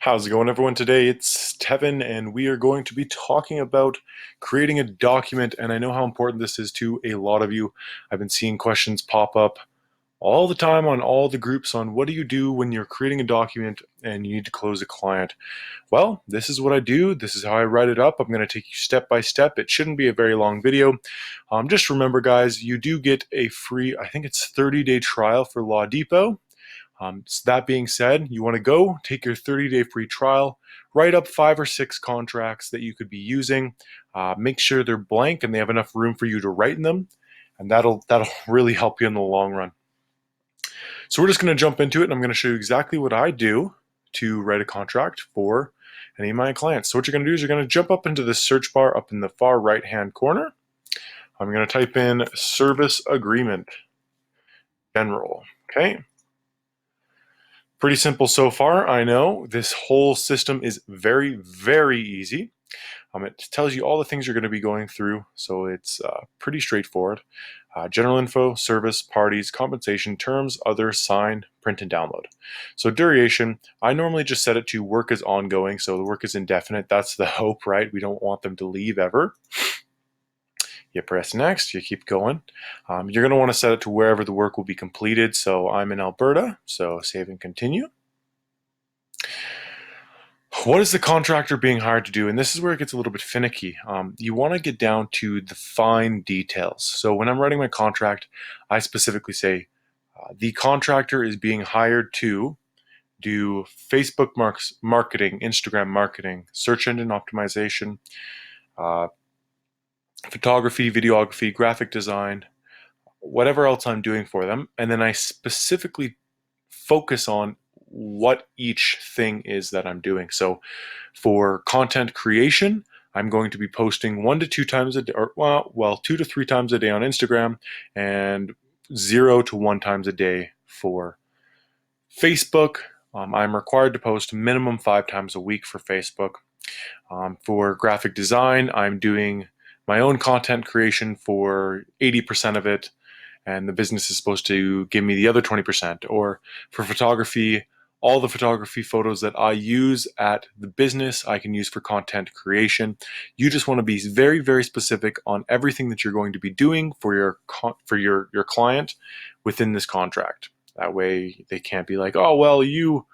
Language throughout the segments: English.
How's it going, everyone? Today it's Tevin, and we are going to be talking about creating a document. And I know how important this is to a lot of you. I've been seeing questions pop up all the time on all the groups on what do you do when you're creating a document and you need to close a client. Well, this is what I do. This is how I write it up. I'm going to take you step by step. It shouldn't be a very long video. Just remember, guys, you do get a free, I think it's 30-day trial for Law Depot. So that being said, you want to go take your 30-day free trial, write up 5 or 6 contracts that you could be using, make sure they're blank and they have enough room for you to write in them, and that'll really help you in the long run. So we're just going to jump into it, and I'm going to show you exactly what I do to write a contract for any of my clients. So what you're going to do is you're going to jump up into the search bar up in the far right hand corner. I'm going to type in service agreement general. Okay. Pretty simple so far, I know. This whole system is very, very easy. It tells you all the things you're going to be going through, so it's pretty straightforward. General info, service, parties, compensation, terms, other, sign, print, and download. So duration, I normally just set it to work as ongoing, so the work is indefinite. That's the hope, right? We don't want them to leave ever. You press next, you keep going. You're going to want to set it to wherever the work will be completed. So I'm in Alberta, so save and continue. What is the contractor being hired to do? And this is where it gets a little bit finicky. You want to get down to the fine details. So when I'm writing my contract, I specifically say the contractor is being hired to do Facebook marketing, Instagram marketing, search engine optimization, photography, videography, graphic design, whatever else I'm doing for them. And then I specifically focus on what each thing is that I'm doing. So for content creation, I'm going to be posting 1 to 2 times a day, or well, 2 to 3 times a day on Instagram, and 0 to 1 times a day for Facebook. I'm required to post minimum 5 times a week for Facebook. For graphic design, I'm doing my own content creation for 80% of it, and the business is supposed to give me the other 20%. Or for photography, all the photography photos that I use at the business, I can use for content creation. You just want to be very, very specific on everything that you're going to be doing for your client within this contract. That way they can't be like, oh, well, you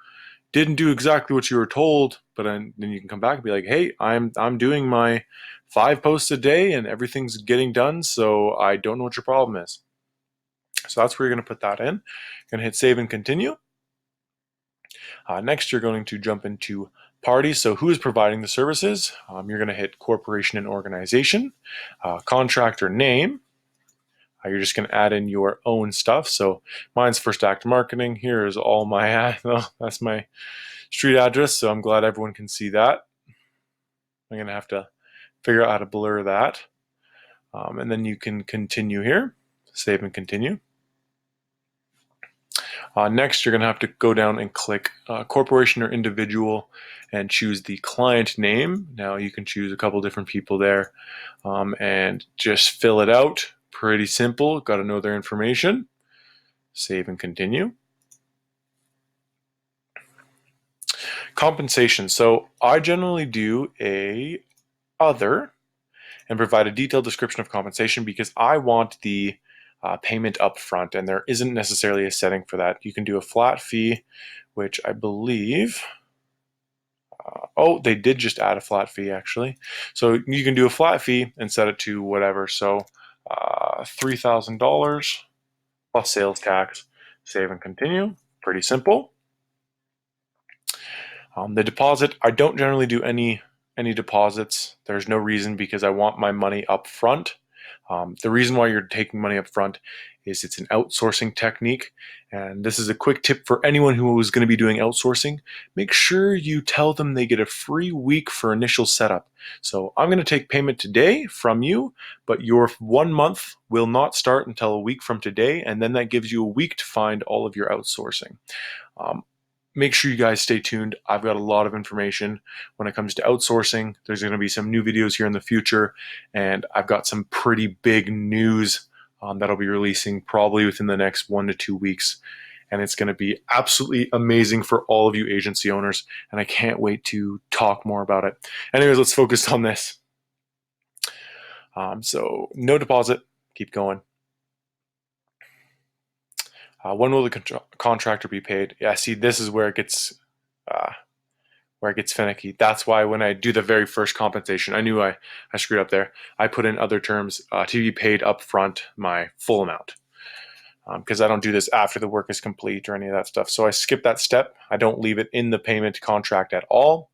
didn't do exactly what you were told, but then you can come back and be like, hey, I'm doing my 5 posts a day and everything's getting done, so I don't know what your problem is. So that's where you're going to put that in. You're going to hit save and continue. Next, you're going to jump into parties. So who is providing the services? You're going to hit corporation and organization, contractor name. You're just going to add in your own stuff. So mine's First Act Marketing. Here is all my, that's my street address. So I'm glad everyone can see that. I'm going to have to figure out how to blur that. And then you can continue here, save and continue. Next, you're going to have to go down and click corporation or individual and choose the client name. Now you can choose a couple different people there and just fill it out. Pretty simple. Got to know their information. Save and continue. Compensation. So I generally do a other and provide a detailed description of compensation because I want the payment up front, and there isn't necessarily a setting for that. You can do a flat fee, which I believe, they did just add a flat fee actually. So you can do a flat fee and set it to whatever. So $3,000 plus sales tax, save and continue. Pretty simple. The deposit, I don't generally do any deposits. There's no reason because I want my money up front. The reason why you're taking money up front is it's an outsourcing technique. And this is a quick tip for anyone who is going to be doing outsourcing. Make sure you tell them they get a free week for initial setup. So I'm going to take payment today from you, but your 1 month will not start until a week from today. And then that gives you a week to find all of your outsourcing. Make sure you guys stay tuned. I've got a lot of information when it comes to outsourcing. There's going to be some new videos here in the future, and I've got some pretty big news that I'll be releasing probably within the next 1 to 2 weeks. and it's going to be absolutely amazing for all of you agency owners, and I can't wait to talk more about it. Anyways, let's focus on this. So no deposit, keep going. When will the contractor be paid? Yeah, see, this is where it gets finicky. That's why when I do the very first compensation, I knew I screwed up there. I put in other terms to be paid upfront my full amount, because I don't do this after the work is complete or any of that stuff. So I skip that step. I don't leave it in the payment contract at all.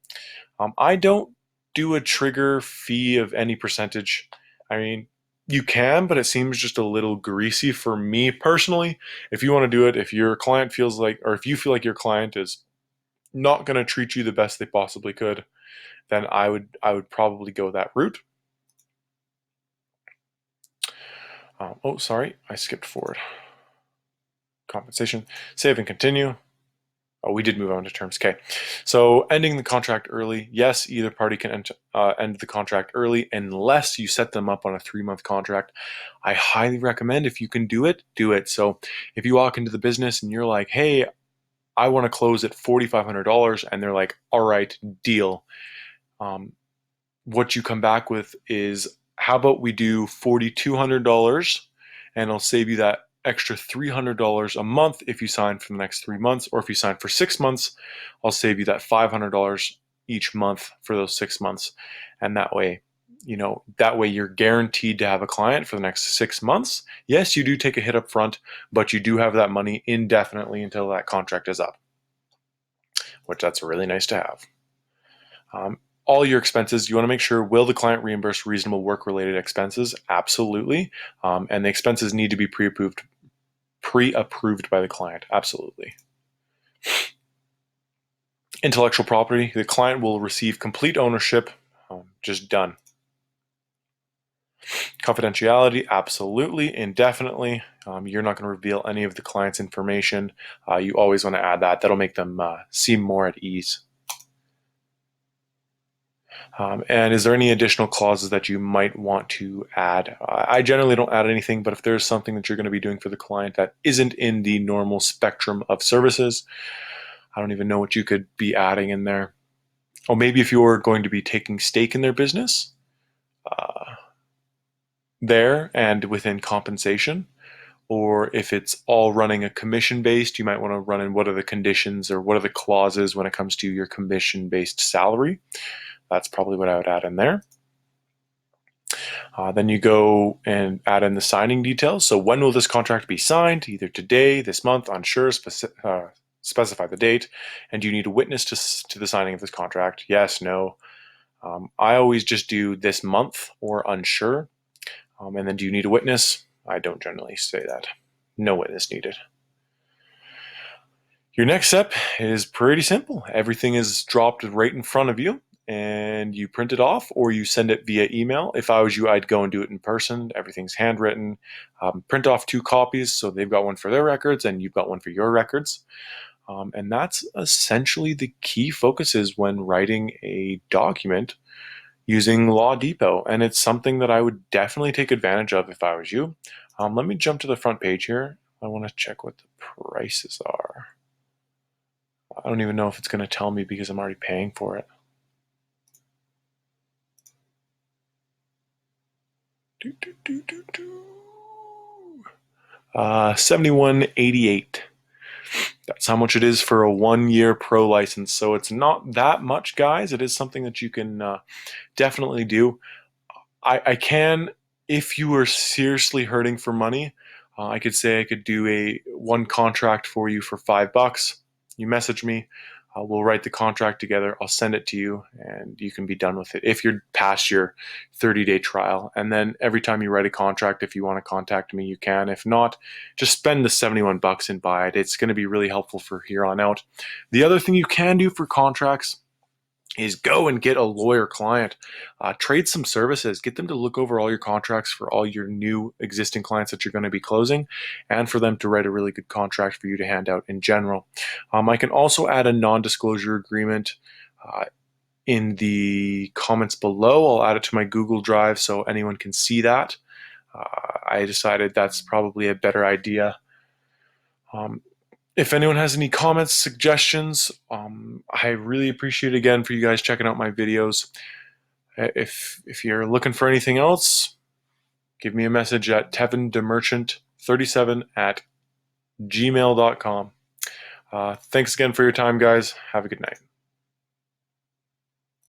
I don't do a trigger fee of any percentage. I mean, you can, but it seems just a little greasy for me personally. If you want to do it, if your client feels like, or if you feel like your client is not going to treat you the best they possibly could, then I would probably go that route. Oh, sorry, I skipped forward. Compensation, save and continue. Oh, we did move on to terms. Okay, so ending the contract early. Yes, either party can end the contract early unless you set them up on a 3-month contract. I highly recommend, if you can do it, do it. So if you walk into the business and you're like, hey, I want to close at $4,500, and they're like, all right, deal. What you come back with is, how about we do $4,200, and I'll save you that extra $300 a month if you sign for the next 3 months, or if you sign for 6 months, I'll save you that $500 each month for those 6 months. And that way, you're guaranteed to have a client for the next 6 months. Yes, you do take a hit up front, but you do have that money indefinitely until that contract is up, which that's really nice to have. All your expenses, you want to make sure, will the client reimburse reasonable work-related expenses? Absolutely. And the expenses need to be pre-approved by the client. Absolutely. Intellectual property, the client will receive complete ownership. Just done. Confidentiality, absolutely, indefinitely. You're not going to reveal any of the client's information. You always want to add that. That'll make them seem more at ease. And is there any additional clauses that you might want to add? I generally don't add anything, but if there's something that you're going to be doing for the client that isn't in the normal spectrum of services, I don't even know what you could be adding in there. Or maybe if you're going to be taking stake in their business there and within compensation, or if it's all running a commission-based, you might want to run in what are the conditions or what are the clauses when it comes to your commission-based salary. That's probably what I would add in there. Then you go and add in the signing details. So when will this contract be signed? Either today, this month, unsure, specify the date. And do you need a witness to the signing of this contract? Yes, no. I always just do this month or unsure. And then do you need a witness? I don't generally say that. No witness needed. Your next step is pretty simple. Everything is dropped right in front of you, and you print it off or you send it via email. If I was you, I'd go and do it in person. Everything's handwritten. Print off 2 copies, so they've got one for their records and you've got one for your records. And that's essentially the key focuses when writing a document using Law Depot. And it's something that I would definitely take advantage of if I was you. Let me jump to the front page here. I want to check what the prices are. I don't even know if it's going to tell me because I'm already paying for it. $71.88. That's how much it is for a 1-year pro license. So it's not that much, guys. It is something that you can definitely do. I can, if you are seriously hurting for money, I could say I could do one contract for you for $5. You message me. We'll write the contract together. I'll send it to you, and you can be done with it if you're past your 30-day trial. And then every time you write a contract, if you want to contact me, you can. If not, just spend the $71 and buy it. It's going to be really helpful for here on out. The other thing you can do for contracts is go and get a lawyer client. Trade some services. Get them to look over all your contracts for all your new existing clients that you're going to be closing, and for them to write a really good contract for you to hand out in general. I can also add a non-disclosure agreement in the comments below. I'll add it to my Google Drive so anyone can see that. I decided that's probably a better idea. If anyone has any comments, suggestions, I really appreciate it again for you guys checking out my videos. If you're looking for anything else, give me a message at tevindemerchant37@gmail.com. Thanks again for your time, guys. Have a good night.